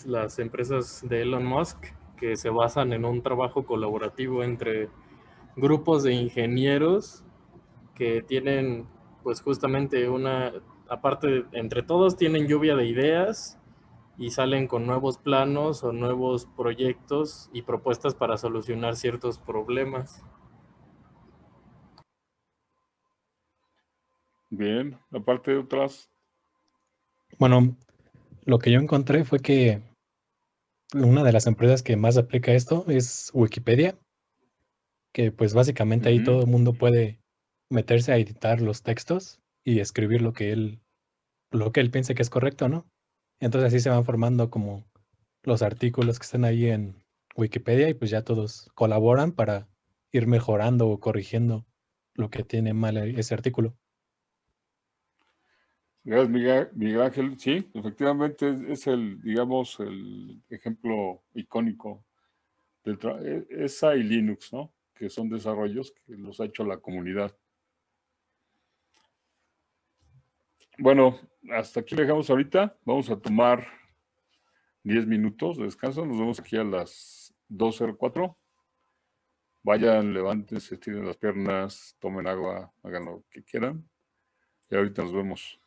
las empresas de Elon Musk, que se basan en un trabajo colaborativo entre grupos de ingenieros que tienen, pues justamente aparte, entre todos tienen lluvia de ideas y salen con nuevos planos o nuevos proyectos y propuestas para solucionar ciertos problemas. Bien, aparte de otras. Bueno, lo que yo encontré fue que una de las empresas que más aplica esto es Wikipedia, que pues básicamente ahí todo el mundo puede meterse a editar los textos y escribir lo que él piense que es correcto, ¿no? Entonces así se van formando como los artículos que están ahí en Wikipedia y pues ya todos colaboran para ir mejorando o corrigiendo lo que tiene mal ese artículo. Gracias, Miguel Ángel. Sí, efectivamente es el, digamos, el ejemplo icónico esa y Linux, ¿no? Que son desarrollos que los ha hecho la comunidad. Bueno, hasta aquí le dejamos ahorita. Vamos a tomar 10 minutos de descanso. Nos vemos aquí a las 2:04. Vayan, levántense, estiren las piernas, tomen agua, hagan lo que quieran. Y ahorita nos vemos.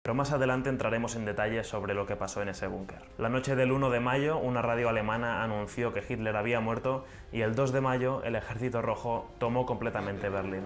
Pero más adelante entraremos en detalles sobre lo que pasó en ese búnker. La noche del 1 de mayo, una radio alemana anunció que Hitler había muerto y el 2 de mayo el Ejército Rojo tomó completamente Berlín.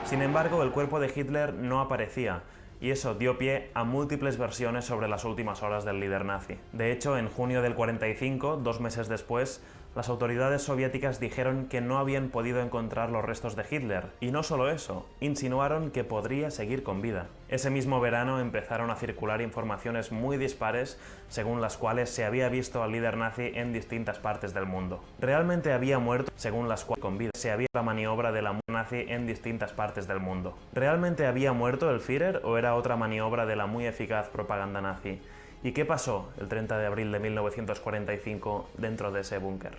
Sin embargo, el cuerpo de Hitler no aparecía, y eso dio pie a múltiples versiones sobre las últimas horas del líder nazi. De hecho, en junio del 45, 2 meses después, las autoridades soviéticas dijeron que no habían podido encontrar los restos de Hitler, y no solo eso, insinuaron que podría seguir con vida. Ese mismo verano empezaron a circular informaciones muy dispares según las cuales se había visto al líder nazi en distintas partes del mundo. Realmente había muerto, según las cuales con vida se había la maniobra de la muerte nazi en distintas partes del mundo. ¿Realmente había muerto el Führer o era otra maniobra de la muy eficaz propaganda nazi? ¿Y qué pasó el 30 de abril de 1945 dentro de ese búnker?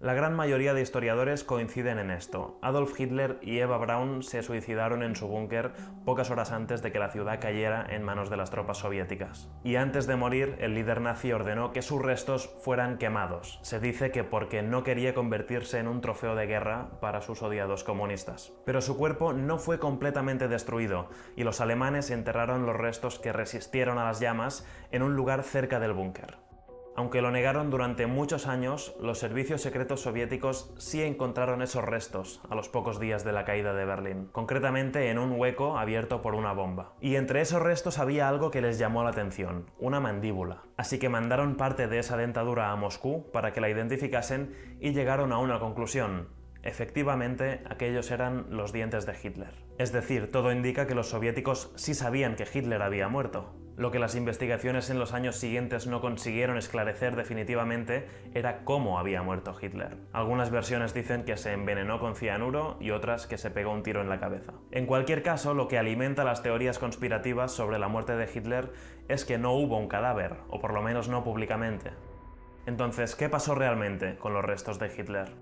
La gran mayoría de historiadores coinciden en esto. Adolf Hitler y Eva Braun se suicidaron en su búnker pocas horas antes de que la ciudad cayera en manos de las tropas soviéticas. Y antes de morir, el líder nazi ordenó que sus restos fueran quemados. Se dice que porque no quería convertirse en un trofeo de guerra para sus odiados comunistas. Pero su cuerpo no fue completamente destruido, y los alemanes enterraron los restos que resistieron a las llamas en un lugar cerca del búnker. Aunque lo negaron durante muchos años, los servicios secretos soviéticos sí encontraron esos restos a los pocos días de la caída de Berlín, concretamente en un hueco abierto por una bomba. Y entre esos restos había algo que les llamó la atención, una mandíbula. Así que mandaron parte de esa dentadura a Moscú para que la identificasen y llegaron a una conclusión. Efectivamente, aquellos eran los dientes de Hitler. Es decir, todo indica que los soviéticos sí sabían que Hitler había muerto. Lo que las investigaciones en los años siguientes no consiguieron esclarecer definitivamente era cómo había muerto Hitler. Algunas versiones dicen que se envenenó con cianuro y otras que se pegó un tiro en la cabeza. En cualquier caso, lo que alimenta las teorías conspirativas sobre la muerte de Hitler es que no hubo un cadáver, o por lo menos no públicamente. Entonces, ¿qué pasó realmente con los restos de Hitler?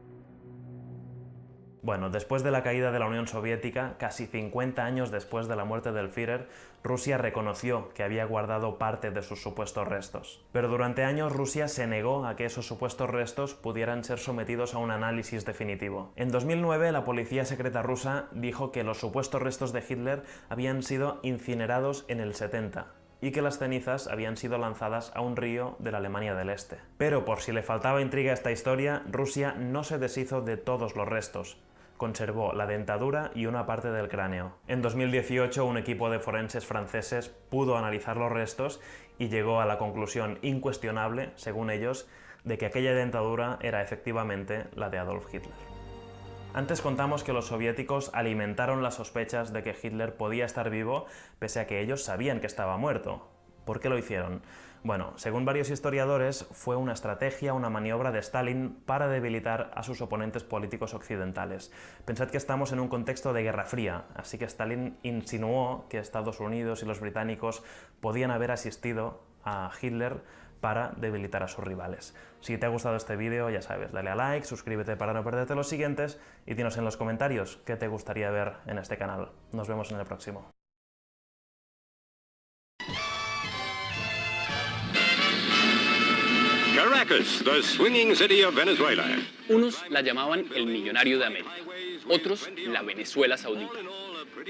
Bueno, después de la caída de la Unión Soviética, casi 50 años después de la muerte del Führer, Rusia reconoció que había guardado parte de sus supuestos restos. Pero durante años Rusia se negó a que esos supuestos restos pudieran ser sometidos a un análisis definitivo. En 2009, la policía secreta rusa dijo que los supuestos restos de Hitler habían sido incinerados en el 70. Y que las cenizas habían sido lanzadas a un río de la Alemania del Este. Pero por si le faltaba intriga a esta historia, Rusia no se deshizo de todos los restos. Conservó la dentadura y una parte del cráneo. En 2018, un equipo de forenses franceses pudo analizar los restos y llegó a la conclusión incuestionable, según ellos, de que aquella dentadura era efectivamente la de Adolf Hitler. Antes contamos que los soviéticos alimentaron las sospechas de que Hitler podía estar vivo, pese a que ellos sabían que estaba muerto. ¿Por qué lo hicieron? Bueno, según varios historiadores, fue una estrategia, una maniobra de Stalin para debilitar a sus oponentes políticos occidentales. Pensad que estamos en un contexto de Guerra Fría, así que Stalin insinuó que Estados Unidos y los británicos podían haber asistido a Hitler para debilitar a sus rivales. Si te ha gustado este vídeo, ya sabes, dale a like, suscríbete para no perderte los siguientes y dinos en los comentarios qué te gustaría ver en este canal. Nos vemos en el próximo. Caracas, the swinging city of Venezuela. Unos la llamaban el millonario de América, otros la Venezuela Saudita.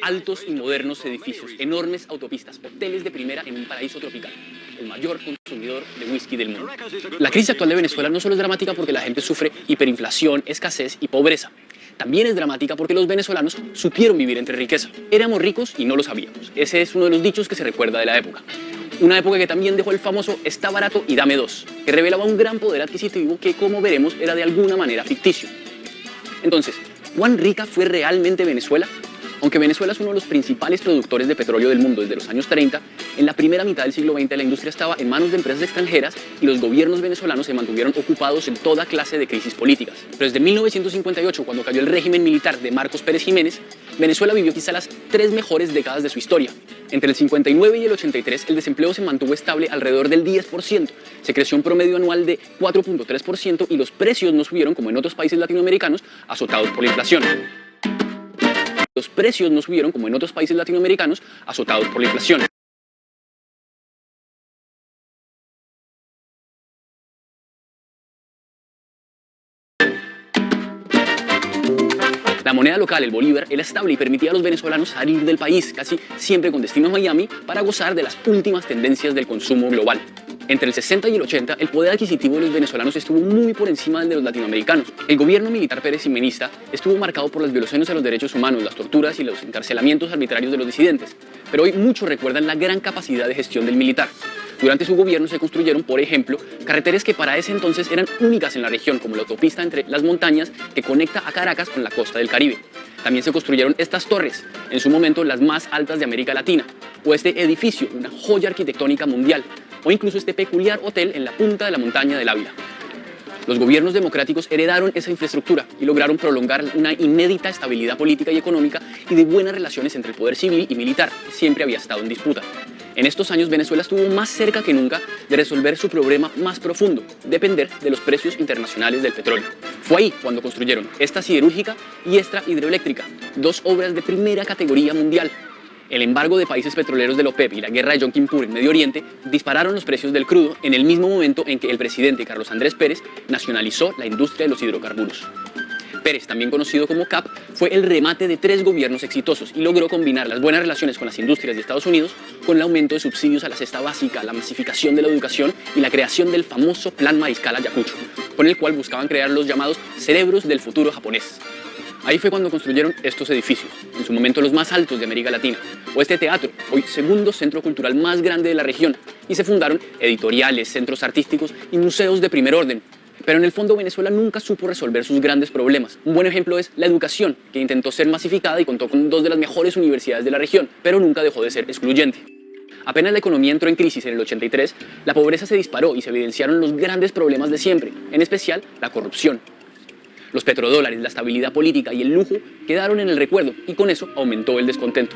Altos y modernos edificios, enormes autopistas, hoteles de primera en un paraíso tropical, el mayor consumidor de whisky del mundo. La crisis actual de Venezuela no solo es dramática porque la gente sufre hiperinflación, escasez y pobreza. También es dramática porque los venezolanos supieron vivir entre riqueza. Éramos ricos y no lo sabíamos. Ese es uno de los dichos que se recuerda de la época. Una época que también dejó el famoso "está barato y dame dos", que revelaba un gran poder adquisitivo que, como veremos, era de alguna manera ficticio. Entonces, ¿cuán rica fue realmente Venezuela? Aunque Venezuela es uno de los principales productores de petróleo del mundo desde los años 30, en la primera mitad del siglo XX la industria estaba en manos de empresas extranjeras y los gobiernos venezolanos se mantuvieron ocupados en toda clase de crisis políticas. Pero desde 1958, cuando cayó el régimen militar de Marcos Pérez Jiménez, Venezuela vivió quizá las 3 mejores décadas de su historia. Entre el 59 y el 83, el desempleo se mantuvo estable alrededor del 10%, se creció un promedio anual de 4.3% y los precios no subieron como en otros países latinoamericanos azotados por la inflación. Los precios no subieron como en otros países latinoamericanos azotados por la inflación. La moneda local, el bolívar, era estable y permitía a los venezolanos salir del país, casi siempre con destino a Miami, para gozar de las últimas tendencias del consumo global. Entre el 60 y el 80, el poder adquisitivo de los venezolanos estuvo muy por encima del de los latinoamericanos. El gobierno militar pérez-jimenista estuvo marcado por las violaciones a los derechos humanos, las torturas y los encarcelamientos arbitrarios de los disidentes. Pero hoy muchos recuerdan la gran capacidad de gestión del militar. Durante su gobierno se construyeron, por ejemplo, carreteras que para ese entonces eran únicas en la región, como la autopista entre las montañas que conecta a Caracas con la costa del Caribe. También se construyeron estas torres, en su momento las más altas de América Latina, o este edificio, una joya arquitectónica mundial, o incluso este peculiar hotel en la punta de la montaña del Ávila. Los gobiernos democráticos heredaron esa infraestructura y lograron prolongar una inédita estabilidad política y económica y de buenas relaciones entre el poder civil y militar, que siempre había estado en disputa. En estos años Venezuela estuvo más cerca que nunca de resolver su problema más profundo, depender de los precios internacionales del petróleo. Fue ahí cuando construyeron esta siderúrgica y esta hidroeléctrica, dos obras de primera categoría mundial. El embargo de países petroleros de la OPEP y la guerra de Yom Kippur en Medio Oriente dispararon los precios del crudo en el mismo momento en que el presidente Carlos Andrés Pérez nacionalizó la industria de los hidrocarburos. Pérez, también conocido como CAP, fue el remate de 3 gobiernos exitosos y logró combinar las buenas relaciones con las industrias de Estados Unidos con el aumento de subsidios a la cesta básica, la masificación de la educación y la creación del famoso Plan Mariscal Ayacucho, con el cual buscaban crear los llamados cerebros del futuro japonés. Ahí fue cuando construyeron estos edificios, en su momento los más altos de América Latina, o este teatro, hoy segundo centro cultural más grande de la región, y se fundaron editoriales, centros artísticos y museos de primer orden. Pero en el fondo Venezuela nunca supo resolver sus grandes problemas. Un buen ejemplo es la educación, que intentó ser masificada y contó con 2 de las mejores universidades de la región, pero nunca dejó de ser excluyente. Apenas la economía entró en crisis en el 83, la pobreza se disparó y se evidenciaron los grandes problemas de siempre, en especial la corrupción. Los petrodólares, la estabilidad política y el lujo quedaron en el recuerdo y con eso aumentó el descontento.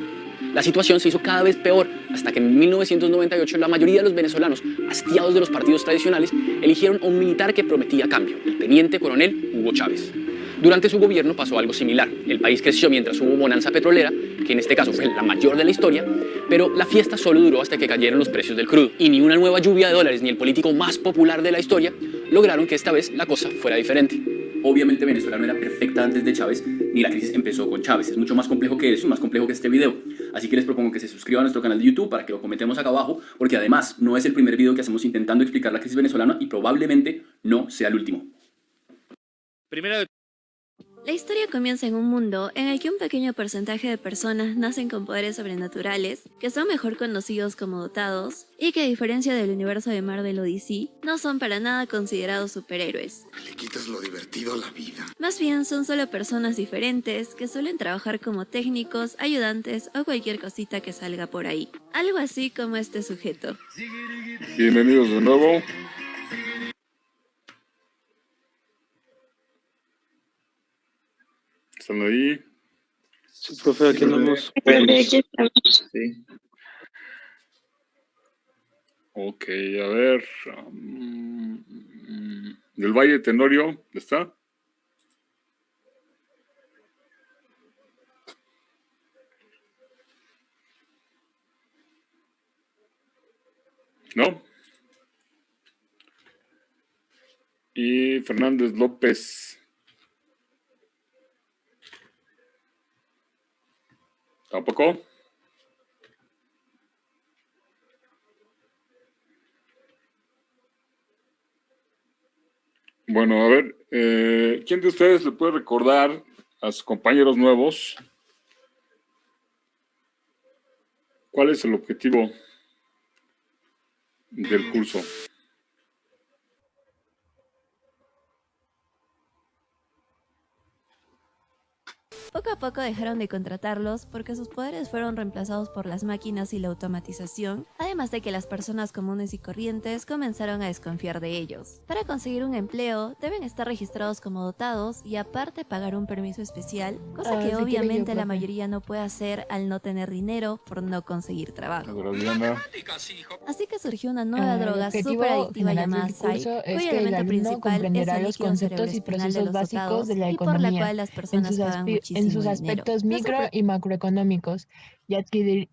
La situación se hizo cada vez peor, hasta que en 1998 la mayoría de los venezolanos, hastiados de los partidos tradicionales, eligieron a un militar que prometía cambio, el teniente coronel Hugo Chávez. Durante su gobierno pasó algo similar. El país creció mientras hubo bonanza petrolera, que en este caso fue la mayor de la historia, pero la fiesta solo duró hasta que cayeron los precios del crudo. Y ni una nueva lluvia de dólares ni el político más popular de la historia lograron que esta vez la cosa fuera diferente. Obviamente Venezuela no era perfecta antes de Chávez, ni la crisis empezó con Chávez. Es mucho más complejo que eso y más complejo que este video. Así que les propongo que se suscriban a nuestro canal de YouTube para que lo comentemos acá abajo, porque además no es el primer video que hacemos intentando explicar la crisis venezolana y probablemente no sea el último. La historia comienza en un mundo en el que un pequeño porcentaje de personas nacen con poderes sobrenaturales, que son mejor conocidos como dotados, y que a diferencia del universo de Marvel o DC, no son para nada considerados superhéroes. Le quitas lo divertido a la vida. Más bien son solo personas diferentes que suelen trabajar como técnicos, ayudantes o cualquier cosita que salga por ahí. Algo así como este sujeto. Bienvenidos de nuevo. ¿Están ahí? Sí, profe, aquí andamos. Sí. Ok, a ver. Del Valle Tenorio, ¿está? ¿No? Y Fernández López. ¿Tampoco? Bueno, a ver, ¿quién de ustedes le puede recordar a sus compañeros nuevos cuál es el objetivo del curso? Poco a poco dejaron de contratarlos porque sus poderes fueron reemplazados por las máquinas y la automatización, además de que las personas comunes y corrientes comenzaron a desconfiar de ellos. Para conseguir un empleo, deben estar registrados como dotados y aparte pagar un permiso especial, cosa que obviamente la mayoría no puede hacer al no tener dinero por no conseguir trabajo. Así que surgió una nueva droga súper adictiva llamada Psych, cuyo elemento principal es el líquido cerebroespinal de los dotados y por la cual las personas pagan muchísimo en sus aspectos micro y macroeconómicos y adquirirá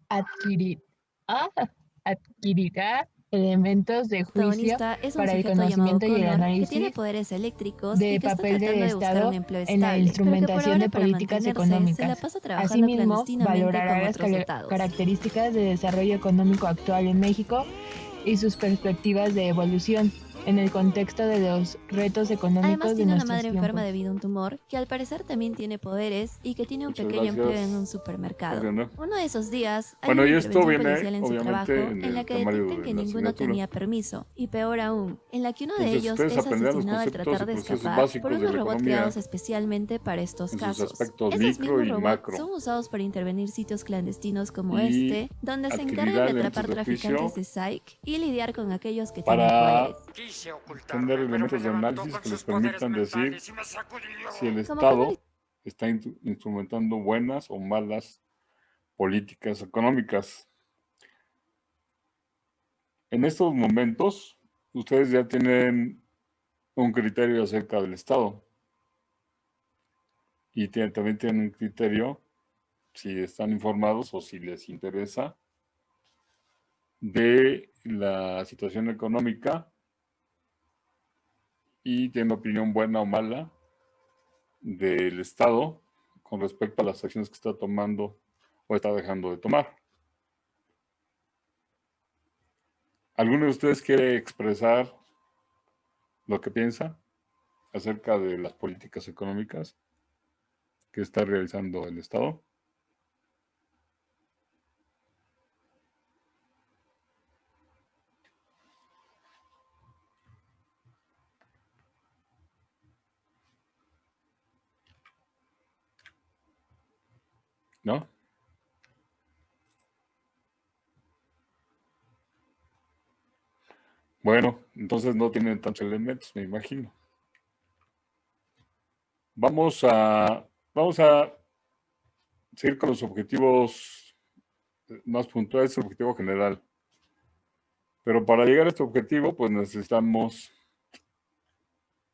elementos de juicio para el conocimiento y el análisis que tiene poderes eléctricos de y que papel está del de buscar Estado un empleo en la estable, instrumentación de pero que políticas por ahora para mantenerse, económicas. se la pasa trabajando Asimismo, clandestinamente valorará con las otros dotados. características de desarrollo económico actual en México y sus perspectivas de evolución en el contexto de los retos económicos Además de tiene una nuestros madre enferma tiempos. debido a un tumor, que al parecer también tiene poderes y que tiene un Muchas pequeño empleo gracias, en un supermercado. Adriana. Uno de esos días, hay Bueno, una y esto intervención viene, policial en su trabajo obviamente, en en la el que temario detectan de que la ninguno asignatura. tenía permiso, y peor aún, en la que uno de Entonces, ellos ustedes es aprenderán los asesinado al conceptos tratar y de procesos escapar por básicos de unos la robots economía creados especialmente para estos en sus casos. aspectos Esos micro mismos y robots macro. son usados para intervenir sitios clandestinos como Y este, donde se adquirirá encargan de elementos atrapar de juicio traficantes de Psych y lidiar con aquellos que tienen para poderes. tener elementos de análisis que les permitan decir si el Como Estado está instrumentando buenas o malas políticas económicas. En estos momentos, ustedes ya tienen un criterio acerca del Estado. Y también tienen un criterio, si están informados o si les interesa, de la situación económica y tienen opinión buena o mala del Estado con respecto a las acciones que está tomando o está dejando de tomar. ¿Alguno de ustedes quiere expresar lo que piensa acerca de las políticas económicas que está realizando el Estado? ¿No? Bueno, entonces no tienen tantos elementos, me imagino. Vamos a seguir con los objetivos más puntuales, el objetivo general. Pero para llegar a este objetivo, pues necesitamos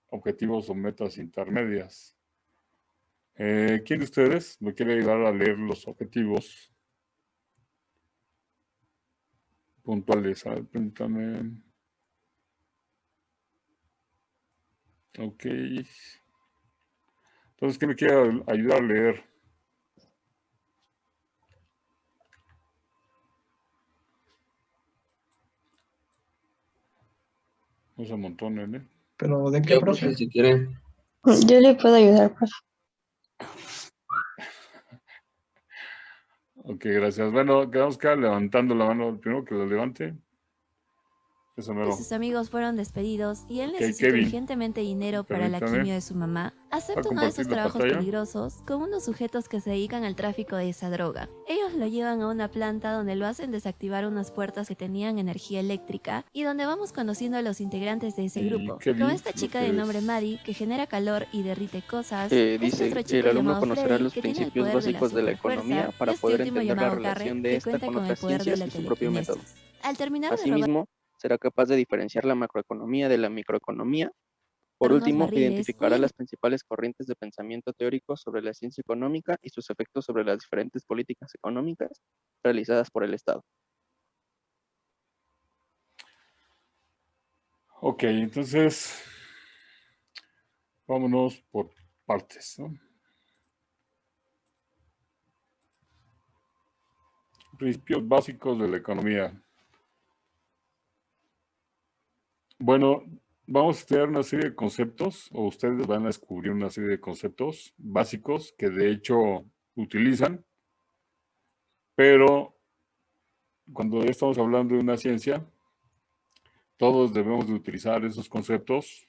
objetivos o metas intermedias. ¿Quién de ustedes me quiere ayudar a leer los objetivos puntuales? A ver, permítame. Ok. Entonces, ¿quién me quiere ayudar a leer? No se amontonen, ¿eh? ¿Pero de qué, Yo, profe? profe, si quiere. Yo le puedo ayudar, profe. Ok, gracias. Bueno, quedamos que levantando la mano, el primero que lo levante. Eso mero. Sus amigos fueron despedidos y él Ok, necesita Kevin, urgentemente dinero para la permítame. quimio de su mamá. Acepta ¿Va a uno de esos compartir la trabajos pantalla? peligrosos con unos sujetos que se dedican al tráfico de esa droga. Ellos lo llevan a una planta donde lo hacen desactivar unas puertas que tenían energía eléctrica y donde vamos conociendo a los integrantes de ese Y grupo. Kevin, Con esta lo chica que de nombre es- Maddie que genera calor y derrite cosas. Dice, Otro chico el alumno llamado conocerá Freddy los que tiene el principios poder de la básicos de la superfuerza, economía para y este poder último entender la llamado relación Garrett de que esta cuenta con con el otras poder de ciencias la y su propio método. telequinesis. Al terminar de robar Asimismo, será capaz de diferenciar la macroeconomía de la microeconomía. Por unos último, barriles, identificará William las principales corrientes de pensamiento teórico sobre la ciencia económica y sus efectos sobre las diferentes políticas económicas realizadas por el Estado. Ok, entonces vámonos por partes, ¿no? Principios básicos de la economía. Bueno, vamos a estudiar una serie de conceptos, o ustedes van a descubrir una serie de conceptos básicos que de hecho utilizan, pero cuando ya estamos hablando de una ciencia, todos debemos de utilizar esos conceptos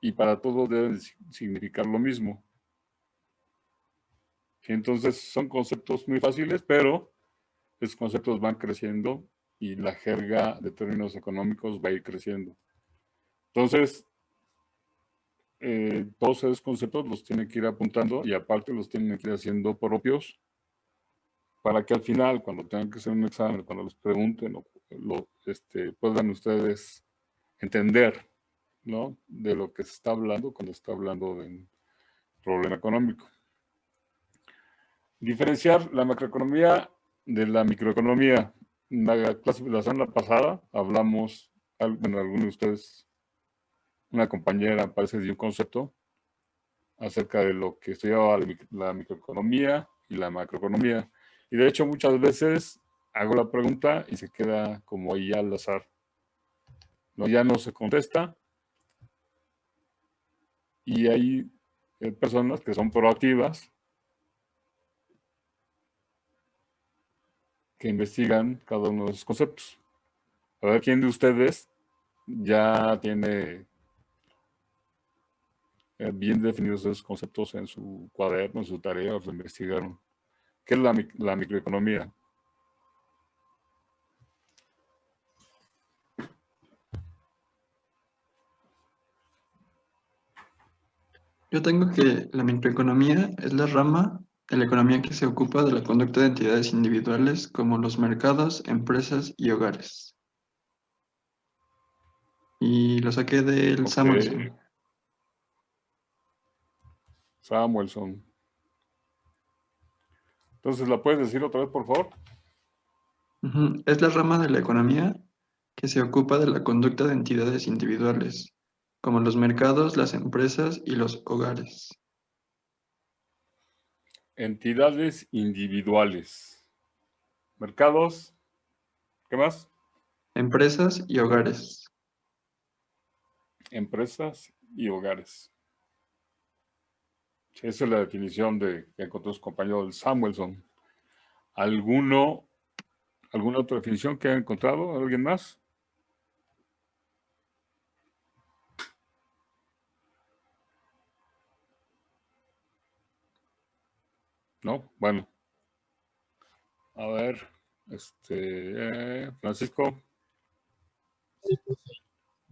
y para todos deben significar lo mismo. Entonces son conceptos muy fáciles, pero esos conceptos van creciendo y la jerga de términos económicos va a ir creciendo. Entonces, todos esos conceptos los tienen que ir apuntando y aparte los tienen que ir haciendo propios para que al final, cuando tengan que hacer un examen, cuando les pregunten, puedan ustedes entender, ¿no?, de lo que se está hablando cuando se está hablando de un problema económico. Diferenciar la macroeconomía de la microeconomía. En la clase de la semana pasada hablamos, bueno, algunos de ustedes, una compañera parece dio un concepto acerca de lo que estudiaba la microeconomía y la macroeconomía. Y de hecho muchas veces hago la pregunta y se queda como ahí al azar. No, ya no se contesta. Y hay personas que son proactivas, que investigan cada uno de esos conceptos. A ver quién de ustedes ya tiene bien definidos esos conceptos en su cuaderno, en su tarea, o se investigaron. ¿Qué es la microeconomía? Yo tengo que la microeconomía es la rama de la economía que se ocupa de la conducta de entidades individuales como los mercados, empresas y hogares. y lo saqué del Samuelson. Samuelson. Entonces, ¿la puedes decir otra vez, por favor? Es la rama de la economía que se ocupa de la conducta de entidades individuales, como los mercados, las empresas y los hogares. Entidades individuales. Mercados. ¿Qué más? Empresas y hogares. Empresas y hogares. Esa es la definición que encontró su compañero del Samuelson. ¿Alguna otra definición que ha encontrado? ¿Alguien más? ¿No? Bueno. A ver, Francisco.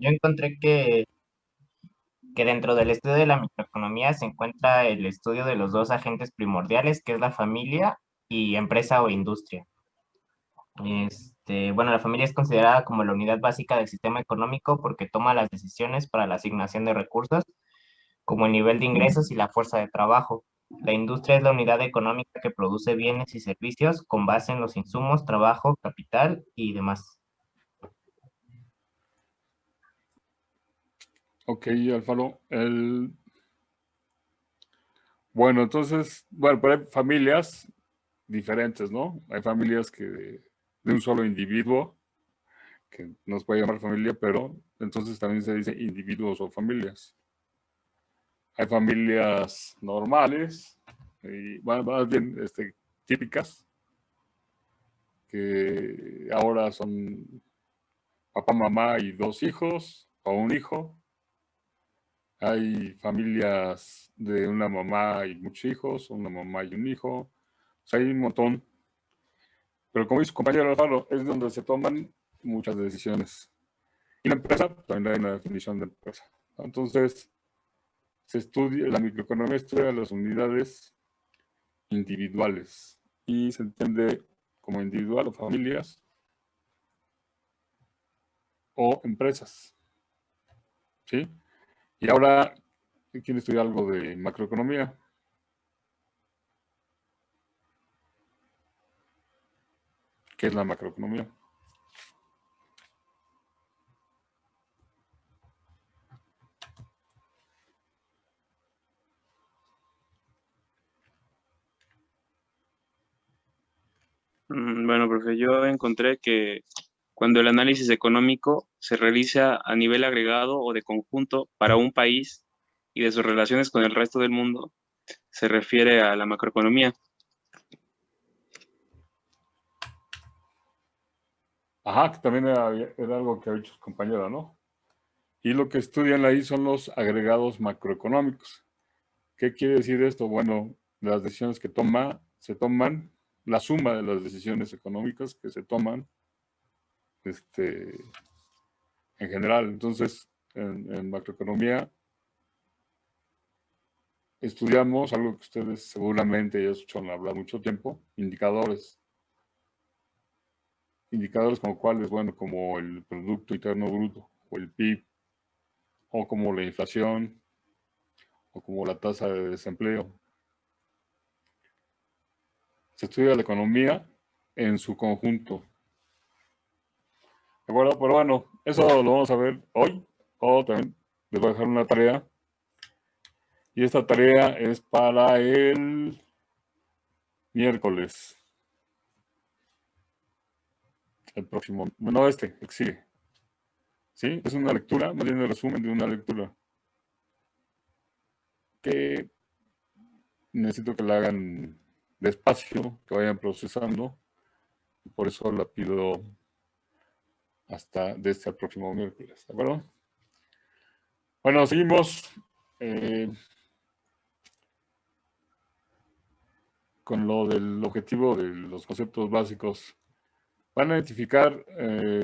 Yo encontré que dentro del estudio de la microeconomía se encuentra el estudio de los dos agentes primordiales, que es la familia y empresa o industria. Bueno, la familia es considerada como la unidad básica del sistema económico porque toma las decisiones para la asignación de recursos, como el nivel de ingresos y la fuerza de trabajo. La industria es la unidad económica que produce bienes y servicios con base en los insumos, trabajo, capital y demás. Ok, Alfaro. Bueno, entonces, pero hay familias diferentes, ¿no? Hay familias que de un solo individuo, que nos puede llamar familia, pero entonces también se dice individuos o familias. Hay familias normales, y más bien típicas, que ahora son papá, mamá y 2 hijos, o un hijo. Hay familias de una mamá y muchos hijos, una mamá y un hijo. O sea, hay un montón. Pero como dice su compañero Alfaro, es donde se toman muchas decisiones. Y la empresa, también hay una definición de empresa. Entonces, la microeconomía estudia las unidades individuales y se entiende como individual o familias o empresas. ¿Sí? Y ahora, ¿quién estudia algo de macroeconomía? ¿Qué es la macroeconomía? Bueno, profe, yo encontré que cuando el análisis económico se realiza a nivel agregado o de conjunto para un país y de sus relaciones con el resto del mundo, se refiere a la macroeconomía. Ajá, que también era algo que ha dicho su compañera, ¿no? Y lo que estudian ahí son los agregados macroeconómicos. ¿Qué quiere decir esto? Bueno, las decisiones que se toman, la suma de las decisiones económicas que se toman en general. Entonces, en macroeconomía estudiamos algo que ustedes seguramente ya escucharon hablar mucho tiempo, indicadores. Indicadores como cuáles, bueno, como el Producto Interno Bruto o el PIB, o como la inflación, o como la tasa de desempleo. Se estudia la economía en su conjunto. ¿De acuerdo? Pero bueno, eso lo vamos a ver hoy, o también les voy a dejar una tarea. Y esta tarea es para el miércoles. El próximo, no el que sigue. ¿Sí? Es una lectura, más bien el resumen de una lectura. Que necesito que la hagan despacio, que vayan procesando. Por eso la pido hasta desde el próximo miércoles. ¿De acuerdo? Bueno, seguimos con lo del objetivo de los conceptos básicos. Van a identificar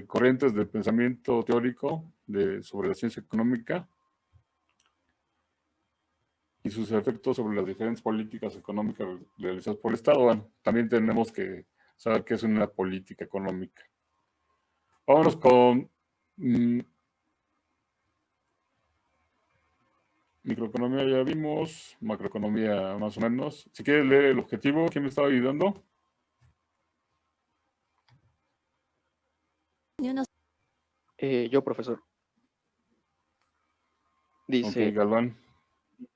corrientes de pensamiento teórico sobre la ciencia económica y sus efectos sobre las diferentes políticas económicas realizadas por el Estado. Bueno, también tenemos que saber qué es una política económica. Vámonos con Microeconomía ya vimos, macroeconomía más o menos. Si quieres leer el objetivo, ¿quién me estaba ayudando? Yo, profesor. Dice, Ok, Galván.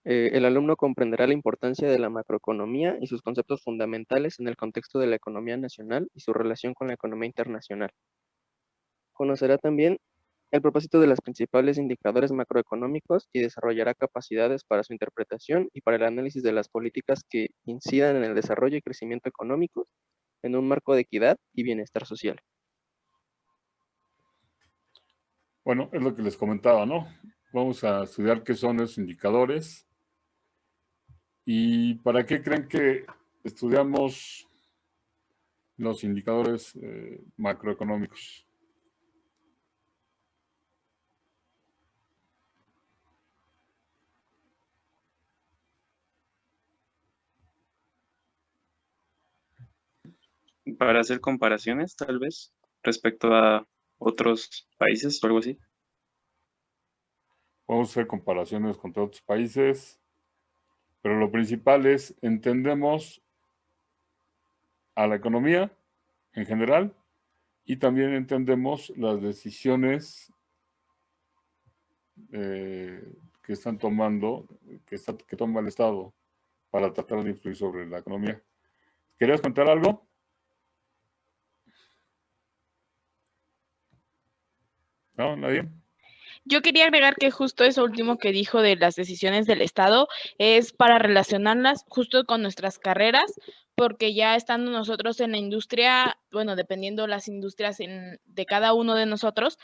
el alumno comprenderá la importancia de la macroeconomía y sus conceptos fundamentales en el contexto de la economía nacional y su relación con la economía internacional. Conocerá también el propósito de los principales indicadores macroeconómicos y desarrollará capacidades para su interpretación y para el análisis de las políticas que incidan en el desarrollo y crecimiento económicos en un marco de equidad y bienestar social. Bueno, es lo que les comentaba, ¿no? Vamos a estudiar qué son esos indicadores y para qué creen que estudiamos los indicadores macroeconómicos. Para hacer comparaciones, tal vez, respecto a otros países o algo así. Vamos a hacer comparaciones contra otros países, pero lo principal es entendemos a la economía en general y también entendemos las decisiones que están tomando, que toma el Estado para tratar de influir sobre la economía. ¿Querías contar algo? ¿No? ¿Nadie? Yo quería agregar que justo eso último que dijo de las decisiones del Estado es para relacionarlas justo con nuestras carreras, porque ya estando nosotros en la industria, bueno, dependiendo las industrias de cada uno de nosotros,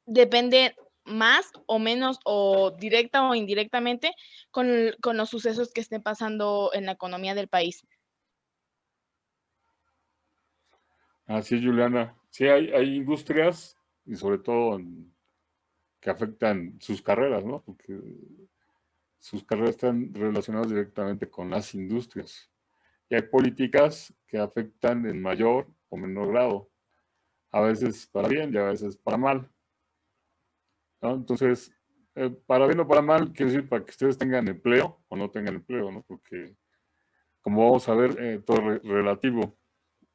depende más o menos o directa o indirectamente con los sucesos que estén pasando en la economía del país. Así es, Juliana. Sí, hay industrias y sobre todo que afectan sus carreras, ¿no? Porque sus carreras están relacionadas directamente con las industrias. Y hay políticas que afectan en mayor o menor grado. A veces para bien y a veces para mal, ¿no? Entonces, para bien o para mal, quiere decir para que ustedes tengan empleo o no tengan empleo, ¿no? Porque, como vamos a ver, todo es relativo.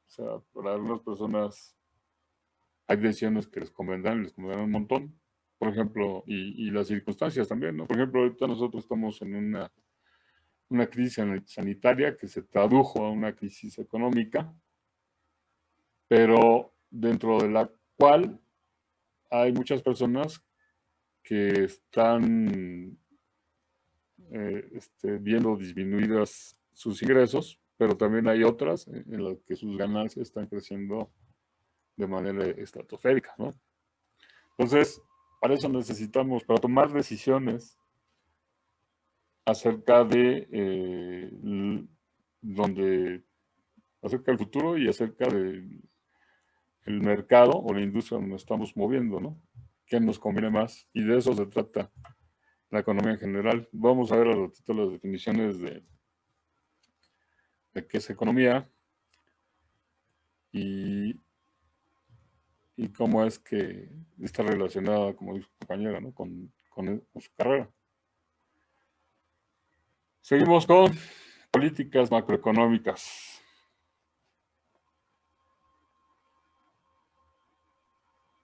O sea, para algunas personas hay decisiones que les convendrán un montón. Por ejemplo, y las circunstancias también, ¿no? Por ejemplo, ahorita nosotros estamos en una crisis sanitaria que se tradujo a una crisis económica, pero dentro de la cual hay muchas personas que están viendo disminuidas sus ingresos, pero también hay otras en las que sus ganancias están creciendo de manera estratosférica, ¿no? Entonces, para eso necesitamos, para tomar decisiones acerca de acerca del futuro y acerca del mercado o la industria donde nos estamos moviendo, ¿no? ¿Qué nos conviene más? Y de eso se trata la economía en general. Vamos a ver al ratito las definiciones de qué es economía y cómo es que está relacionada, como dijo su compañera, ¿no? con su carrera. Seguimos con políticas macroeconómicas.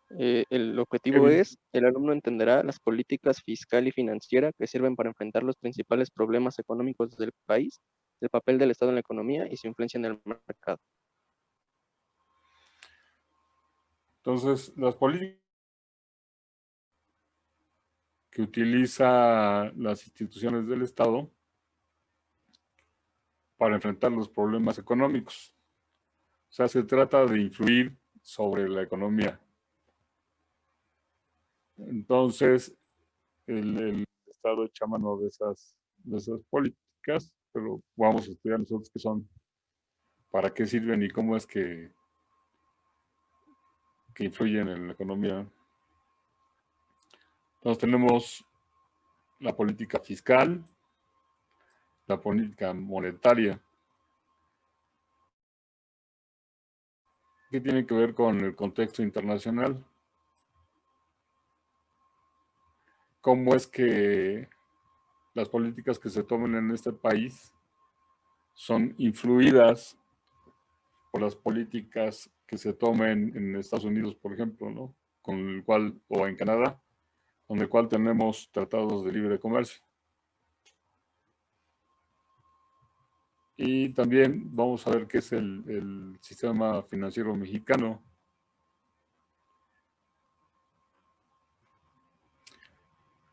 El objetivo es, el alumno entenderá las políticas fiscal y financiera que sirven para enfrentar los principales problemas económicos del país, el papel del Estado en la economía y su influencia en el mercado. Entonces, las políticas que utiliza las instituciones del Estado para enfrentar los problemas económicos. O sea, se trata de influir sobre la economía. Entonces, el Estado echa mano de esas políticas, pero vamos a estudiar nosotros qué son, para qué sirven y cómo es que influyen en la economía. Entonces tenemos la política fiscal, la política monetaria, que tiene que ver con el contexto internacional. Cómo es que las políticas que se tomen en este país son influidas por las políticas que se tomen en Estados Unidos, por ejemplo, ¿no? Con el cual, o en Canadá, con el cual tenemos tratados de libre comercio. Y también vamos a ver qué es el sistema financiero mexicano.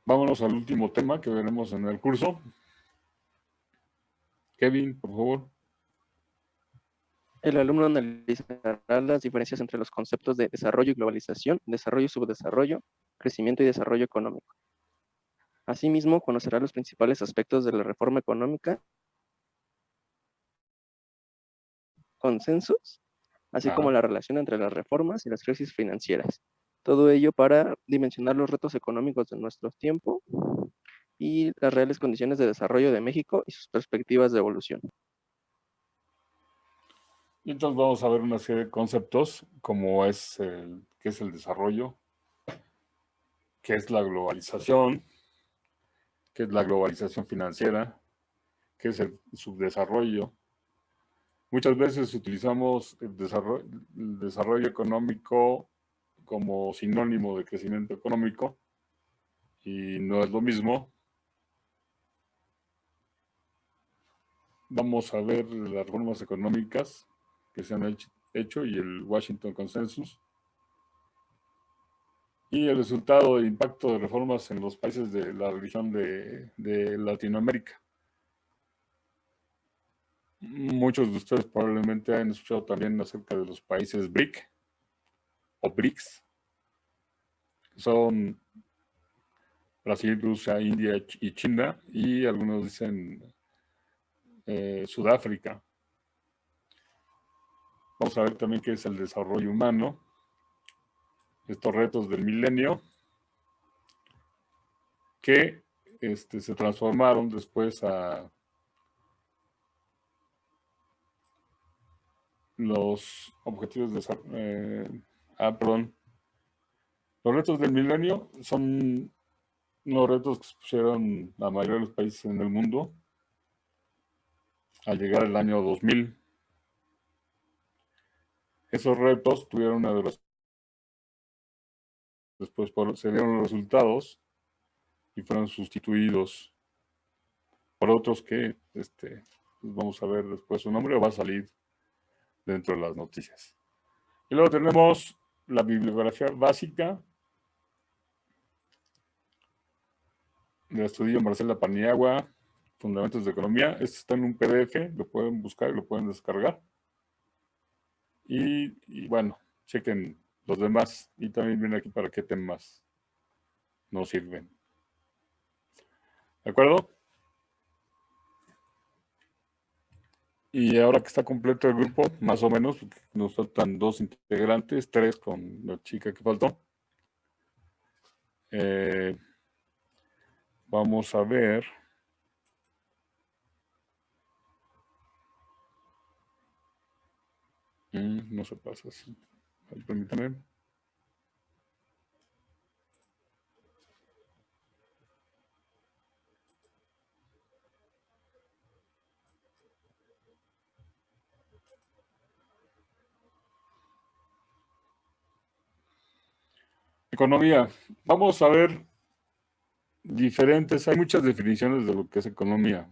Vámonos al último tema que veremos en el curso. Kevin, por favor. El alumno analizará las diferencias entre los conceptos de desarrollo y globalización, desarrollo y subdesarrollo, crecimiento y desarrollo económico. Asimismo, conocerá los principales aspectos de la reforma económica, consensos, así como la relación entre las reformas y las crisis financieras. Todo ello para dimensionar los retos económicos de nuestro tiempo y las reales condiciones de desarrollo de México y sus perspectivas de evolución. Y entonces vamos a ver una serie de conceptos como es qué es el desarrollo, qué es la globalización, qué es la globalización financiera, qué es el subdesarrollo. Muchas veces utilizamos el desarrollo económico como sinónimo de crecimiento económico y no es lo mismo. Vamos a ver las reformas económicas que se han hecho y el Washington Consensus y el resultado de impacto de reformas en los países de la región de Latinoamérica. Muchos de ustedes probablemente han escuchado también acerca de los países BRIC o BRICS. Son Brasil, Rusia, India y China, y algunos dicen Sudáfrica. Vamos a ver también qué es el desarrollo humano, estos retos del milenio, que se transformaron después a los objetivos de los retos del milenio son unos retos que se pusieron la mayoría de los países en el mundo al llegar al año 2000. Esos retos tuvieron una duración. Después se dieron los resultados y fueron sustituidos por otros que vamos a ver después su nombre, va a salir dentro de las noticias. Y luego tenemos la bibliografía básica de estudio Marcela Paniagua, Fundamentos de Economía. Este está en un PDF, lo pueden buscar y lo pueden descargar. Y bueno, chequen los demás y también viene aquí para qué temas nos sirven. ¿De acuerdo? Y ahora que está completo el grupo, más o menos, nos faltan 2 integrantes, 3 con la chica que faltó. Vamos a ver. No se pasa así. Permítame. Economía. Vamos a ver diferentes, hay muchas definiciones de lo que es economía.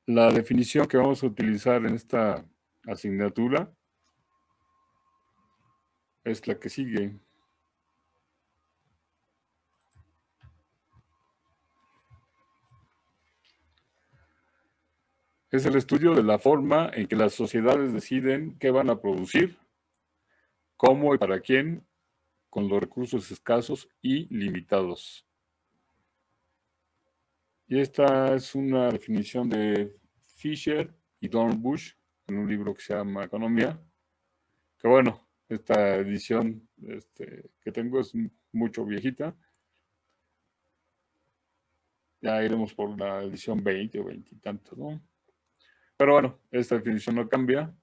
La definición que vamos a utilizar en esta asignatura es la que sigue. Es el estudio de la forma en que las sociedades deciden qué van a producir, cómo y para quién, con los recursos escasos y limitados. Y esta es una definición de Fisher y Dornbush en un libro que se llama Economía. Que bueno, esta edición que tengo es mucho viejita. Ya iremos por la edición 20 o 20 y tantos, ¿no? Pero bueno, esta definición no cambia.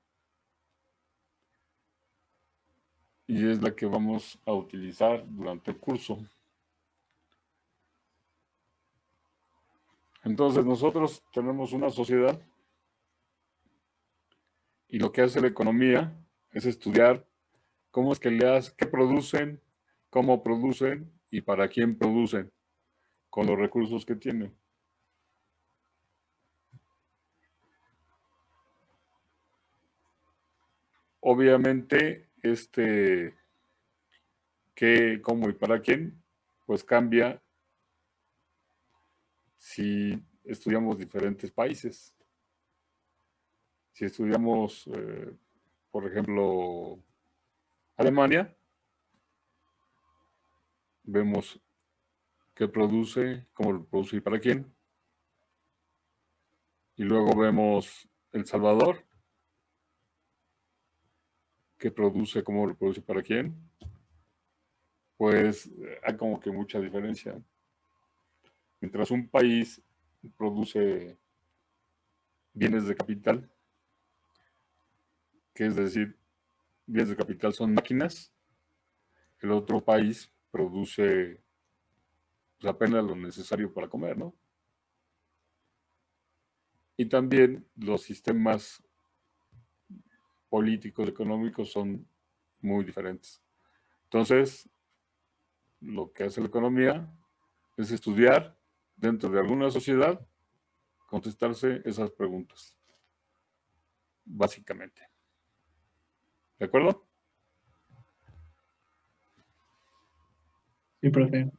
Y es la que vamos a utilizar durante el curso. Entonces nosotros tenemos una sociedad y lo que hace la economía es estudiar cómo es que qué producen, cómo producen y para quién producen con los recursos que tienen. Obviamente, qué, cómo y para quién, pues cambia si estudiamos diferentes países. Si estudiamos, por ejemplo, Alemania, vemos qué produce, cómo lo produce y para quién. Y luego vemos El Salvador, qué produce, cómo lo produce y para quién. Pues hay como que mucha diferencia. Mientras un país produce bienes de capital, que es decir, bienes de capital son máquinas, el otro país produce pues, apenas lo necesario para comer, ¿no? Y también los sistemas políticos, económicos son muy diferentes. Entonces, lo que hace la economía es estudiar dentro de alguna sociedad, contestarse esas preguntas, básicamente. ¿De acuerdo? Sí, profe.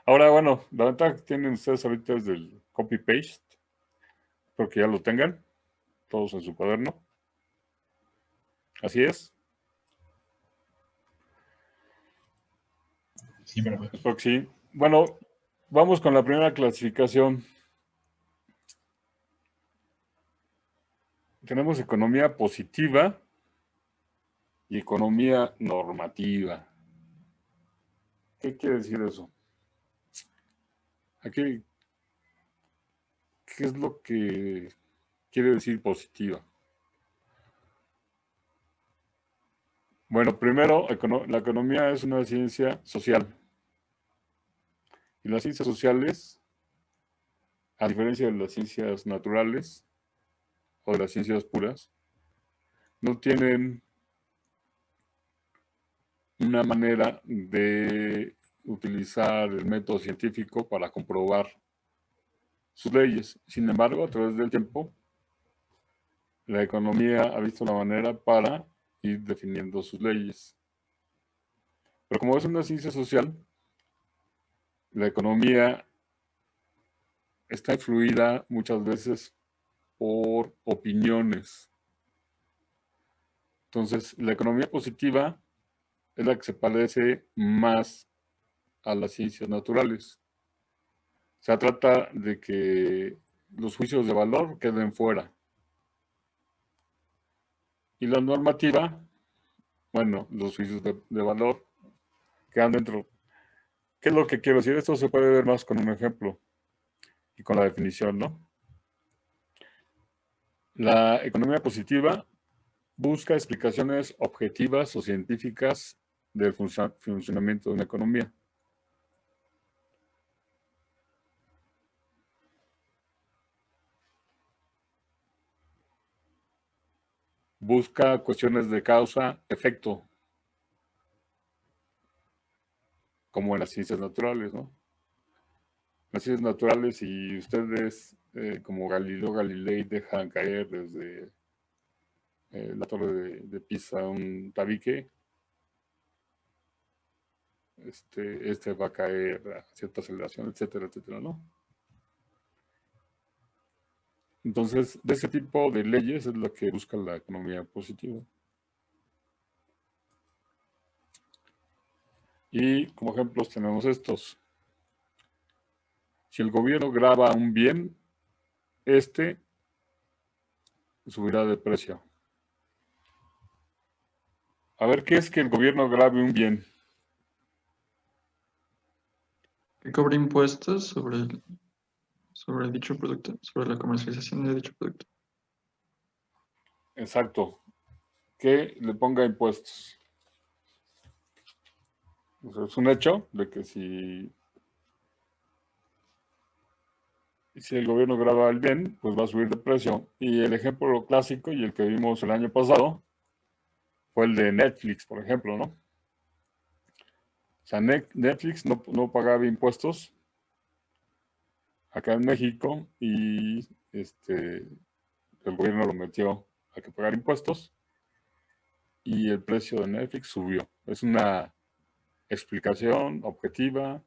Ahora, bueno, la ventaja que tienen ustedes ahorita es del copy-paste, porque ya lo tengan todos en su cuaderno. Así es. Sí, profe. Espero que sí. Bueno, vamos con la primera clasificación. Tenemos economía positiva y economía normativa. ¿Qué quiere decir eso? Aquí, ¿qué es lo que quiere decir positiva? Bueno, primero, la economía es una ciencia social. Y las ciencias sociales, a diferencia de las ciencias naturales o de las ciencias puras, no tienen una manera de utilizar el método científico para comprobar sus leyes. Sin embargo, a través del tiempo, la economía ha visto una manera para ir definiendo sus leyes. Pero como es una ciencia social, la economía está influida muchas veces por opiniones. Entonces, la economía positiva es la que se parece más a las ciencias naturales. Se trata de que los juicios de valor queden fuera. Y la normativa, bueno, los juicios de valor quedan dentro. ¿Qué es lo que quiero decir? Esto se puede ver más con un ejemplo y con la definición, ¿no? La economía positiva busca explicaciones objetivas o científicas del funcionamiento de una economía. Busca cuestiones de causa-efecto, como en las ciencias naturales, ¿no? Las ciencias naturales, si ustedes, como Galileo Galilei, dejan caer desde la torre de Pisa un tabique, este va a caer a cierta aceleración, etcétera, etcétera, ¿no? Entonces, de ese tipo de leyes es lo que busca la economía positiva. Y como ejemplos tenemos estos. Si el gobierno grava un bien, subirá de precio. A ver, ¿qué es que el gobierno grave un bien? Que cobre impuestos sobre dicho producto, sobre la comercialización de dicho producto. Exacto. Que le ponga impuestos. O sea, es un hecho de que si si el gobierno graba el bien, pues va a subir de precio. Y el ejemplo clásico y el que vimos el año pasado fue el de Netflix, por ejemplo, ¿no? O sea, Netflix no pagaba impuestos acá en México y el gobierno lo metió a que pagar impuestos y el precio de Netflix subió. Es una explicación objetiva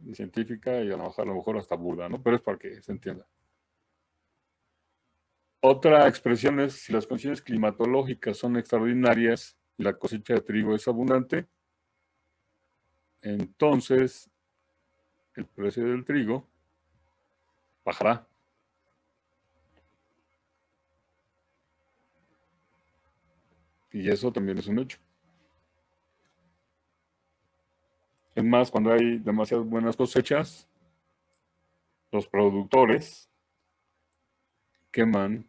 y científica y a lo mejor hasta burda, ¿no? Pero es para que se entienda. Otra expresión es, si las condiciones climatológicas son extraordinarias y la cosecha de trigo es abundante, entonces el precio del trigo bajará. Y eso también es un hecho. Es más, cuando hay demasiadas buenas cosechas, los productores queman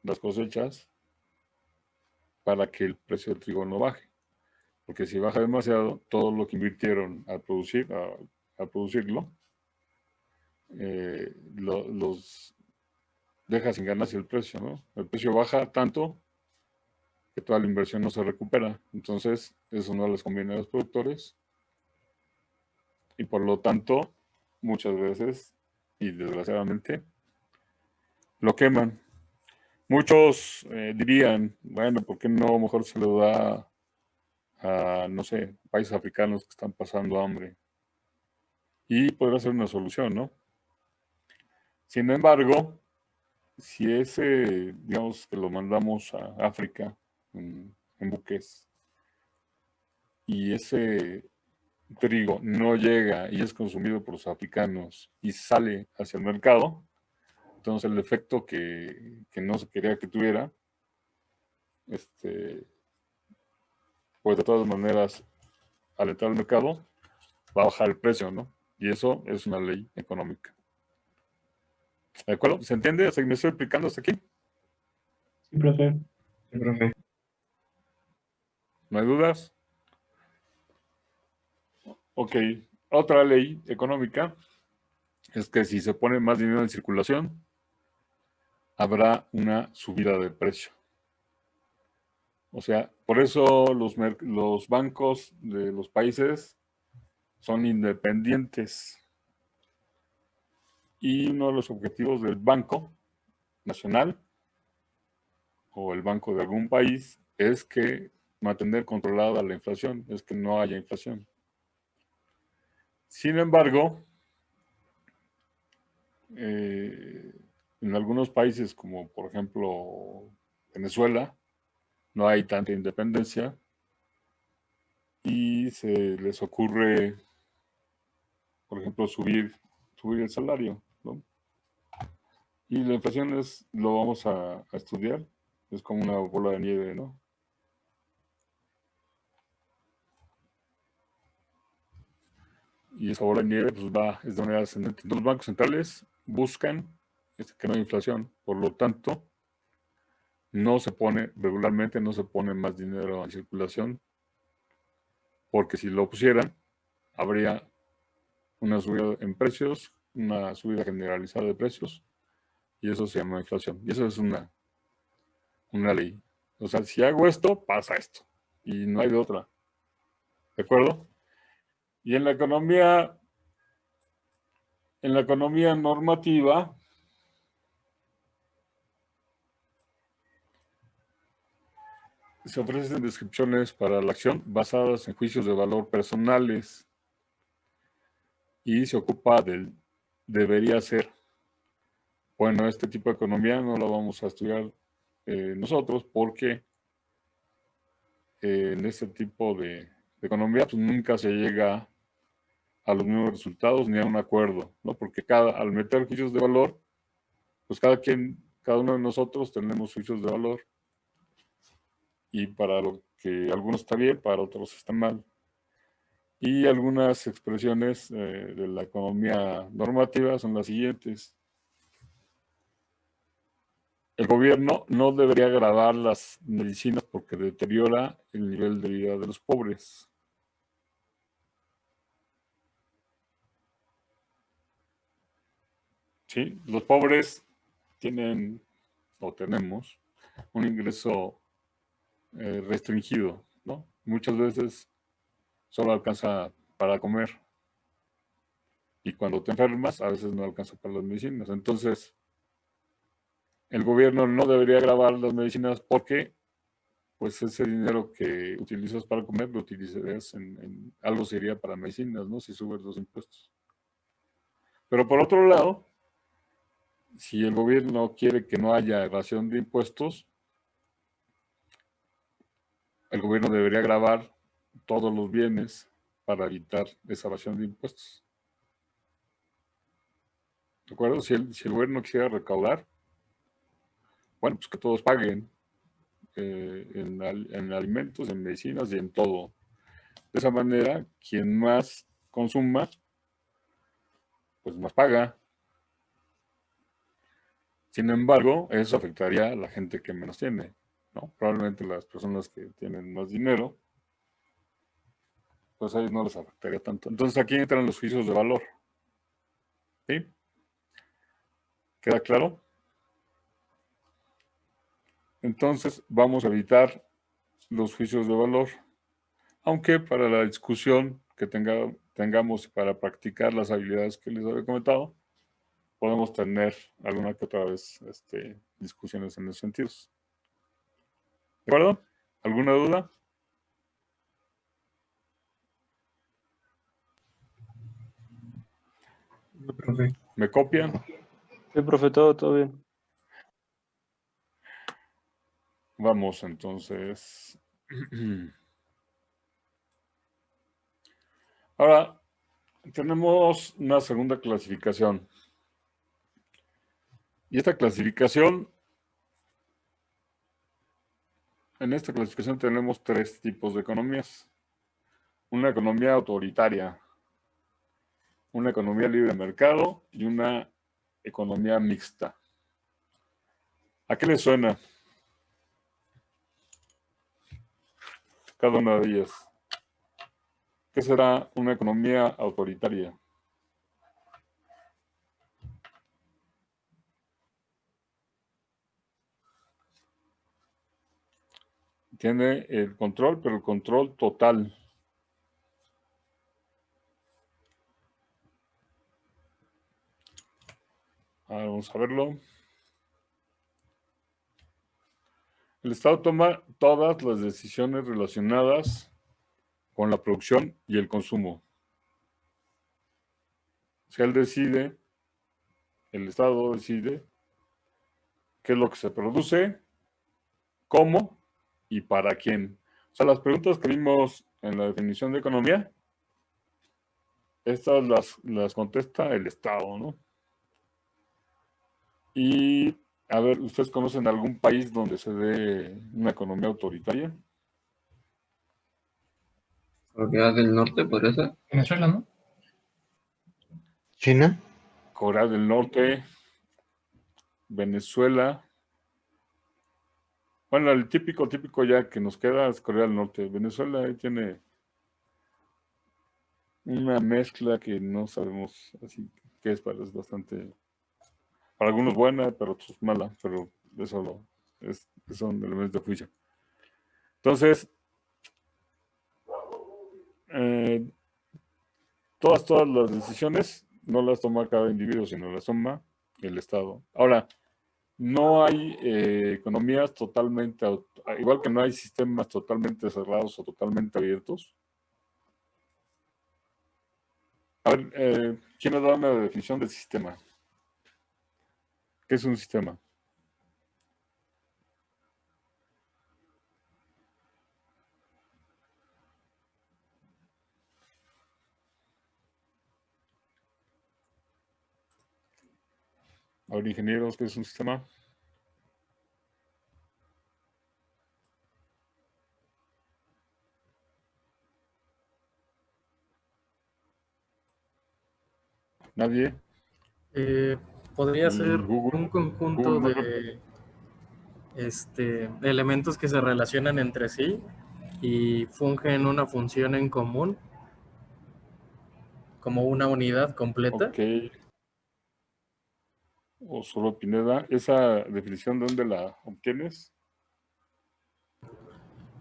las cosechas para que el precio del trigo no baje. Porque si baja demasiado, todo lo que invirtieron a producirlo, los deja sin ganancia el precio, ¿no? El precio baja tanto que toda la inversión no se recupera. Entonces, eso no les conviene a los productores. Y por lo tanto, muchas veces, y desgraciadamente, lo queman. Muchos dirían, bueno, ¿por qué no mejor se lo da a, no sé, países africanos que están pasando hambre? Y podría ser una solución, ¿no? Sin embargo, si ese, digamos, que lo mandamos a África en buques y ese trigo no llega y es consumido por los africanos y sale hacia el mercado, entonces el efecto que no se quería que tuviera, pues de todas maneras, al entrar al mercado, va a bajar el precio, ¿no? Y eso es una ley económica. ¿De acuerdo? ¿Se entiende? ¿Me estoy explicando hasta aquí? Sí, profe. Sí, profe. ¿No hay dudas? Ok. Otra ley económica es que si se pone más dinero en circulación, habrá una subida de precio. O sea, por eso los bancos de los países son independientes. Y uno de los objetivos del Banco Nacional o el banco de algún país es que mantener controlada la inflación, es que no haya inflación. Sin embargo, en algunos países como por ejemplo Venezuela, no hay tanta independencia y se les ocurre, por ejemplo, subir el salario, ¿no? Y la inflación lo vamos a estudiar, es como una bola de nieve, ¿no? Y esa bola de nieve pues es de manera ascendente. Los bancos centrales buscan que no haya inflación, por lo tanto, regularmente no se pone más dinero en circulación, porque si lo pusieran, habría una subida en precios, una subida generalizada de precios, y eso se llama inflación. Y eso es una ley. O sea, si hago esto, pasa esto, y no hay de otra. ¿De acuerdo? Y en la economía normativa, se ofrecen descripciones para la acción basadas en juicios de valor personales y se ocupa del debería ser. Bueno, este tipo de economía no lo vamos a estudiar nosotros porque en este tipo de economía pues nunca se llega a los mismos resultados ni a un acuerdo, ¿no? Porque al meter juicios de valor, pues cada uno de nosotros tenemos juicios de valor y para lo que algunos está bien, para otros está mal. Y algunas expresiones de la economía normativa son las siguientes. El gobierno no debería gravar las medicinas porque deteriora el nivel de vida de los pobres. ¿sí? Los pobres tienen o tenemos un ingreso restringido, ¿no? Muchas veces solo alcanza para comer y cuando te enfermas a veces no alcanza para las medicinas. Entonces, el gobierno no debería gravar las medicinas porque pues ese dinero que utilizas para comer lo utilizarías en algo sería para medicinas, ¿no? Si subes los impuestos. Pero por otro lado, si el gobierno quiere que no haya evasión de impuestos, el gobierno debería gravar todos los bienes para evitar esa evasión de impuestos. ¿De acuerdo? Si el gobierno quisiera recaudar, bueno, pues que todos paguen en alimentos, en medicinas y en todo. De esa manera, quien más consuma, pues más paga. Sin embargo, eso afectaría a la gente que menos tiene, ¿no? Probablemente las personas que tienen más dinero, pues a ellos no les afectaría tanto. Entonces aquí entran los juicios de valor. ¿Sí? ¿Queda claro? Entonces vamos a evitar los juicios de valor, aunque para la discusión que tengamos para practicar las habilidades que les había comentado, podemos tener alguna que otra vez discusiones en esos sentidos. ¿De acuerdo? ¿Alguna duda? Sí, profe. ¿Me copian? Sí, profe, todo bien. Vamos entonces. Ahora, tenemos una segunda clasificación. Y esta clasificación, en esta clasificación tenemos 3 tipos de economías. Una economía autoritaria, una economía libre de mercado y una economía mixta. ¿A qué les suena cada una de ellas? ¿Qué será una economía autoritaria? Tiene el control, pero el control total. Ahora vamos a verlo. El Estado toma todas las decisiones relacionadas con la producción y el consumo. Si él decide, el Estado decide qué es lo que se produce, cómo y para quién. O sea, las preguntas que vimos en la definición de economía, estas las contesta el Estado, ¿no? Y, a ver, ¿ustedes conocen algún país donde se dé una economía autoritaria? Corea del Norte, podría ser. Venezuela, ¿no? China. Corea del Norte, Venezuela. Bueno, el típico ya que nos queda es Corea del Norte. Venezuela ahí tiene una mezcla que no sabemos así qué es, pero es bastante, para algunos buena, para otros mala, pero eso son elementos de juicio. Entonces, todas las decisiones no las toma cada individuo, sino las toma el Estado. Ahora, no hay economías totalmente, igual que no hay sistemas totalmente cerrados o totalmente abiertos. A ver, ¿quién nos da una definición del sistema? ¿Qué es un sistema? A ver, ingenieros, ¿qué es un sistema? ¿Nadie? Podría ser Google. un conjunto de elementos que se relacionan entre sí y fungen una función en común como una unidad completa. Ok. Osorio Pineda, ¿esa definición de dónde la obtienes?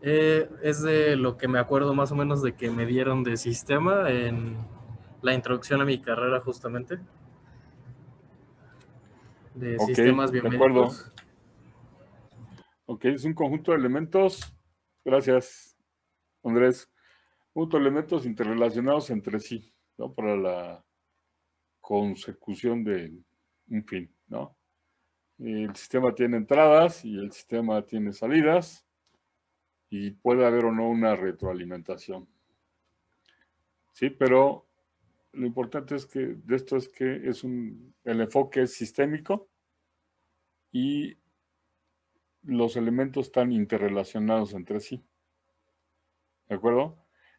Es de lo que me acuerdo más o menos de que me dieron de sistema en la introducción a mi carrera justamente. De Ok, sistemas de acuerdo. biomédicos. Ok, es un conjunto de elementos. Gracias, Andrés. Conjunto de elementos interrelacionados entre sí, ¿no? Para la consecución de un fin, ¿no? El sistema tiene entradas y el sistema tiene salidas y puede haber o no una retroalimentación. Sí, pero lo importante es que de esto es que el enfoque es sistémico y los elementos están interrelacionados entre sí. ¿De acuerdo?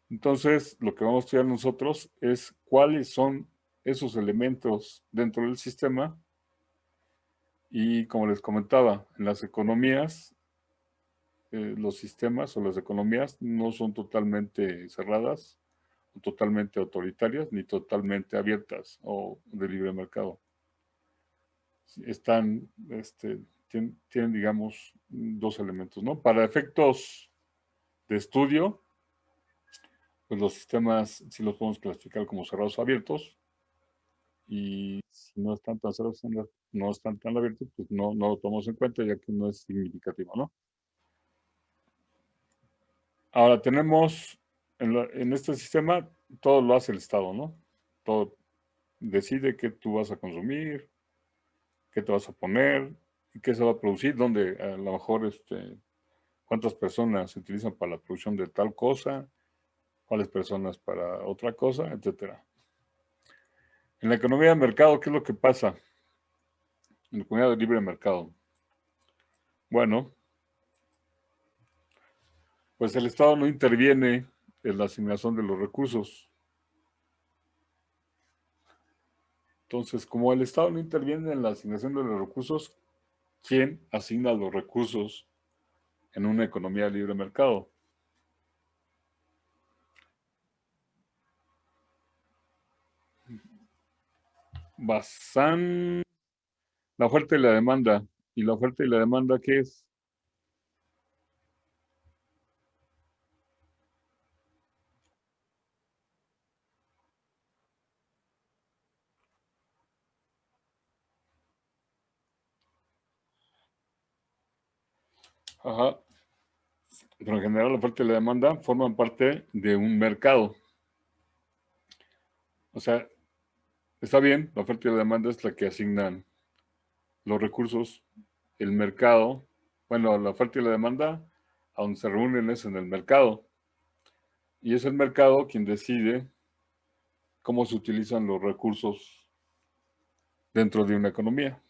Entonces, lo que vamos a estudiar nosotros es cuáles son esos elementos dentro del sistema y, como les comentaba, en las economías, los sistemas o las economías no son totalmente cerradas, o totalmente autoritarias, ni totalmente abiertas o de libre mercado. Tienen, digamos, dos elementos, ¿no? Para efectos de estudio, pues los sistemas sí los podemos clasificar como cerrados o abiertos, y si no están tan cerrados, no están tan abiertos, pues no lo tomamos en cuenta ya que no es significativo, ¿no? Ahora tenemos, en este sistema, todo lo hace el Estado, ¿no? Todo decide qué tú vas a consumir, qué te vas a poner, y qué se va a producir, dónde a lo mejor cuántas personas se utilizan para la producción de tal cosa, cuáles personas para otra cosa, etcétera. En la economía de mercado, ¿qué es lo que pasa? En la economía de libre mercado. Bueno, pues el Estado no interviene en la asignación de los recursos. Entonces, como el Estado no interviene en la asignación de los recursos, ¿quién asigna los recursos en una economía de libre mercado? Basan la oferta y la demanda. ¿Y la oferta y la demanda qué es? Ajá. Pero en general la oferta y la demanda forman parte de un mercado. O sea, está bien, la oferta y la demanda es la que asignan los recursos. El mercado, bueno, la oferta y la demanda, a donde se reúnen es en el mercado. Y es el mercado quien decide cómo se utilizan los recursos dentro de una economía,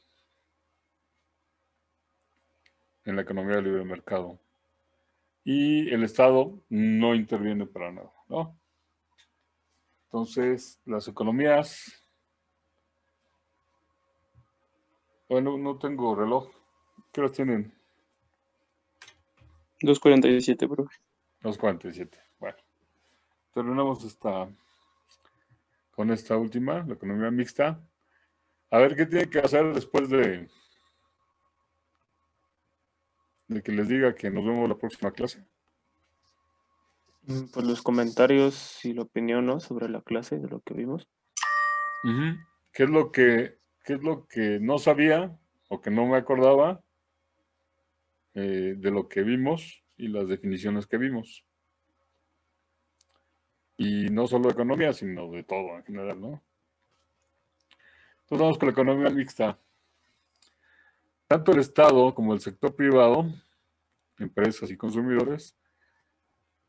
en la economía de libre mercado. Y el Estado no interviene para nada, ¿no? Entonces, las economías, bueno, no tengo reloj. ¿Qué horas tienen? 2:47, profe. 2:47. Bueno, terminamos con esta última, la economía mixta. A ver qué tiene que hacer después de que les diga que nos vemos la próxima clase. Pues los comentarios y la opinión, ¿no? Sobre la clase, de lo que vimos. ¿Qué es lo que no sabía o que no me acordaba de lo que vimos y las definiciones que vimos? Y no solo de economía, sino de todo en general, ¿no? Entonces vamos con la economía mixta. Tanto el Estado como el sector privado, empresas y consumidores,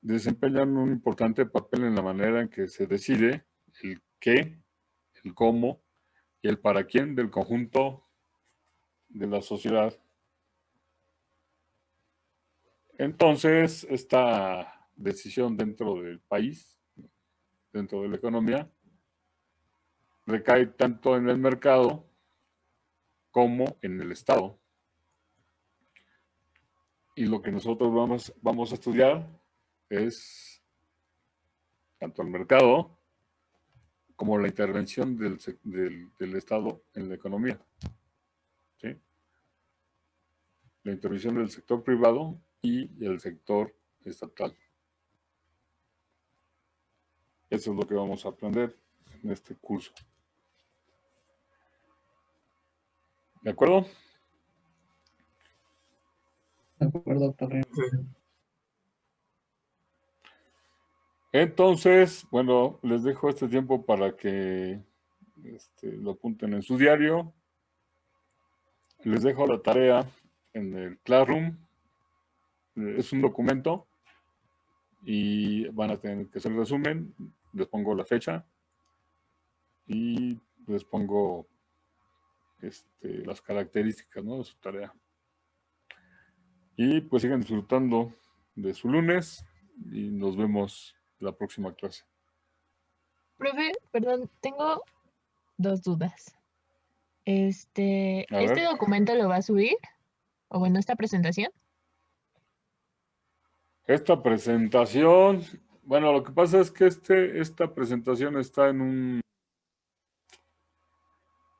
desempeñan un importante papel en la manera en que se decide el qué, el cómo y el para quién del conjunto de la sociedad. Entonces, esta decisión dentro del país, dentro de la economía, recae tanto en el mercado como en el Estado. Y lo que nosotros vamos a estudiar es tanto el mercado como la intervención del Estado en la economía. la intervención del sector privado y el sector estatal. Eso es lo que vamos a aprender en este curso. ¿De acuerdo? De acuerdo, profe. Entonces, bueno, les dejo este tiempo para que lo apunten en su diario. Les dejo la tarea en el Classroom. Es un documento y van a tener que hacer el resumen. Les pongo la fecha y les pongo las características, ¿no?, de su tarea. Y pues sigan disfrutando de su lunes y nos vemos la próxima clase. Profe, perdón, tengo 2 dudas. ¿Este ver. documento lo va a subir? O bueno, esta presentación. Esta presentación, bueno, lo que pasa es que esta presentación está en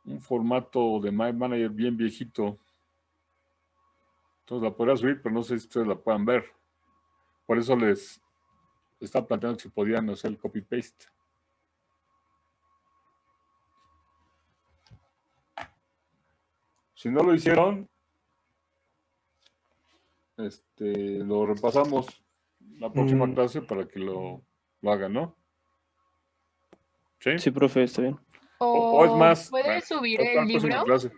un formato de My Manager bien viejito. Entonces la podría subir, pero no sé si ustedes la puedan ver. Por eso les estaba planteando que si podían hacer el copy-paste. Si no lo hicieron, lo repasamos la próxima clase para que lo hagan, ¿no? ¿Sí? Sí, profe, está bien. O es más, ¿puedes subir para la el próxima libro? clase.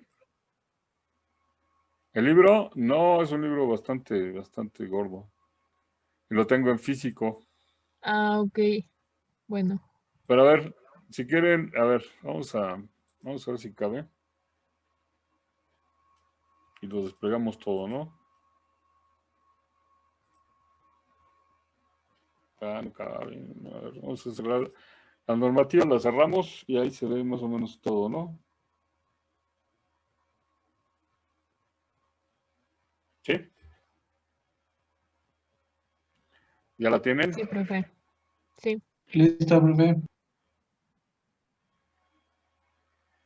¿El libro? No, es un libro bastante gordo. Y lo tengo en físico. Ah, ok. Bueno. Pero a ver, si quieren, a ver, vamos a ver si cabe. Y lo desplegamos todo, ¿no? No cabe. A ver, vamos a cerrar. La normativa la cerramos y ahí se ve más o menos todo, ¿no? ¿Sí? ¿Ya la tienen? Sí, profe. Sí. Listo, profe.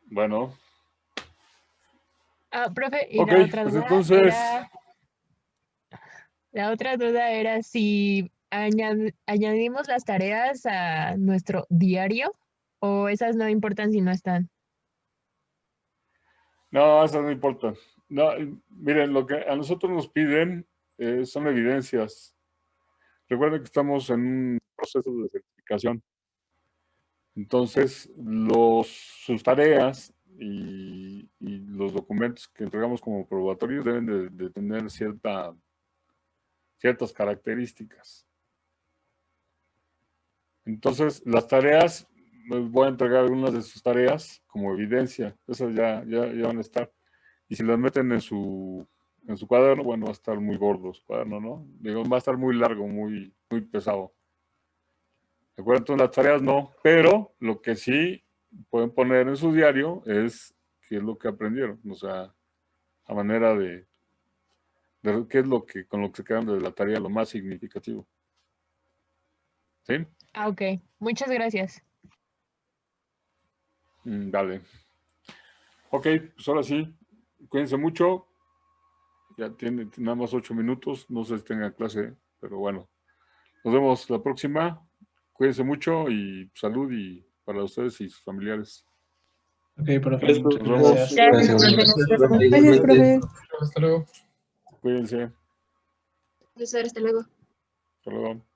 Bueno. Profe, y Ok, la otra pues duda entonces... La otra duda era si añadimos las tareas a nuestro diario o esas no importan si no están. No, esas no importan. No, miren, lo que a nosotros nos piden son evidencias. Recuerden que estamos en un proceso de certificación. Entonces, sus tareas y los documentos que entregamos como probatorios deben de tener ciertas características. Entonces, las tareas, les voy a entregar algunas de sus tareas como evidencia. Esas ya van a estar. Y si las meten en su cuaderno, bueno, va a estar muy gordo su cuaderno, ¿no? Digo, va a estar muy largo, muy pesado. ¿De acuerdo? Entonces, las tareas no, pero lo que sí pueden poner en su diario es qué es lo que aprendieron. O sea, a manera de qué es lo que con lo que se quedan de la tarea lo más significativo. ¿Sí? Ah, ok. Muchas gracias. Dale. Ok, pues ahora sí, cuídense mucho. Ya tiene nada más 8 minutos. No sé si tengan clase, pero bueno. Nos vemos la próxima. Cuídense mucho y salud y para ustedes y sus familiares. Ok, profe. Nos vemos. Gracias, profe. Hasta luego. Cuídense. Profesor, hasta luego. Hasta luego.